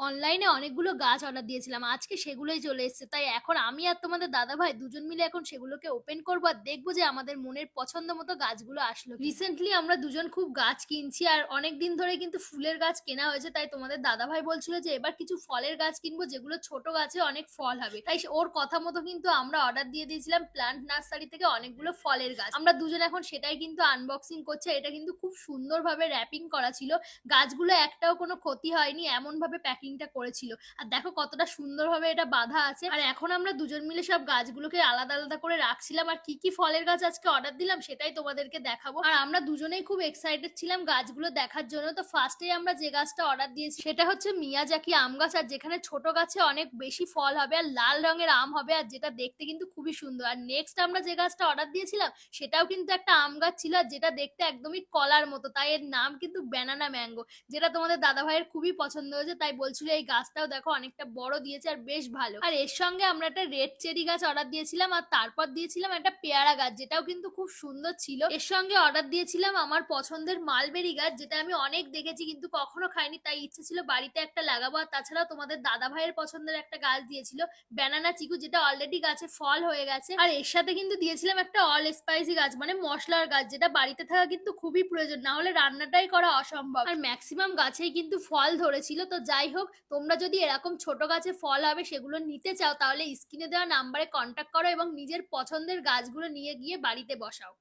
অনলাইনে অনেকগুলো গাছ অর্ডার দিয়েছিলাম। আজকে সেগুলোই চলে এসেছে। তাই এখন আমি আর তোমাদের দাদাভাই দুজন মিলে এখন সেগুলোকে ওপেন করব আর দেখব যে আমাদের মনের পছন্দ মতো গাছগুলো আসলো কিনা। রিসেন্টলি আমরা দুজন খুব গাছ কিনছি আর অনেকদিন ধরে কিন্তু ফুলের গাছ কেনা হয়েছে। তাই তোমাদের দাদাভাই বলছিল যে এবার কিছু ফলের গাছ কিনবো যেগুলো ছোট গাছে অনেক ফল হবে। তাই ওর কথা মতো কিন্তু আমরা অর্ডার দিয়ে দিয়েছিলাম প্লান্ট নার্সারি থেকে অনেকগুলো ফলের গাছ। আমরা দুজন এখন সেটাই কিন্তু আনবক্সিং করছি। এটা কিন্তু খুব সুন্দরভাবে র‍্যাপিং করা ছিল। গাছগুলো একটাও কোনো ক্ষতি হয়নি এমনভাবে প্যাকিংটা করেছিল। আর দেখো কতটা সুন্দরভাবে এটা বাঁধা আছে। আর এখন আমরা দুজন মিলে সব গাছগুলোকে আলাদা, আলাদা করে রাখছিলাম। আর কি ফলের গাছ আজকে অর্ডার দিলাম সেটাই তোমাদেরকে দেখাবো। আর আমরা দুজনেই খুব এক্সাইটেড ছিলাম গাছগুলো দেখার জন্য। তো ফার্স্টেই আমরা যে গাছটা অর্ডার দিয়েছি সেটা হচ্ছে মিয়াজাকি আম গাছ। আর যেখানে ছোট গাছে অনেক বেশি ফল হবে আর লাল রঙের আম হবে আর যেটা দেখতে কিন্তু খুবই সুন্দর। আর নেক্সট আমরা যে গাছটা অর্ডার দিয়েছিলাম সেটাও কিন্তু একটা আম গাছ ছিল আর যেটা দেখতে একদমই কলার মতো। তাই এর নাম কিন্তু ব্যানানা ম্যাঙ্গো। যেটা তোমাদের দাদা ভাইয়ের খুবই পছন্দ হয়েছে। তাই বলছিল এই গাছটাও দেখো অনেকটা বড় দিয়েছে আর বেশ ভালো। আর এর সঙ্গে আমরা একটা রেড চেরি গাছ অর্ডার দিয়েছিলাম আর তারপর দিয়েছিলাম একটা পেয়ারা গাছ যেটাও কিন্তু খুব সুন্দর ছিল। এর সঙ্গে অর্ডার দিয়েছিলাম আমার পছন্দের মালবেরি গাছ যেটা আমি অনেক দেখেছি কিন্তু কখনো খাইনি। তাই ইচ্ছে ছিল বাড়িতে একটা লাগাবো। আর তাছাড়াও তোমাদের দাদা ভাইয়ের পছন্দের একটা গাছ দিয়েছিল ব্যানানা চিকু যেটা অলরেডি গাছে ফল হয়ে গেছে। আর এর সাথে কিন্তু দিয়েছিলাম একটা অল স্পাইসি গাছ মানে মশলার গাছ যেটা বাড়িতে থাকা কিন্তু খুবই প্রয়োজন, না হলে রান্নাটাই করা অসম্ভব। আর ম্যাক্সিমাম গাছেই কিন্তু ফল ধরেছিল। তো যাই হোক, তোমরা যদি এরকম ছোট গাছে ফল হবে সেগুলো নিতে চাও তাহলে স্ক্রিনে দেওয়া নাম্বারে কন্ট্যাক্ট করো এবং নিজের পছন্দের গাছগুলো নিয়ে গিয়ে বাড়িতে বসাও।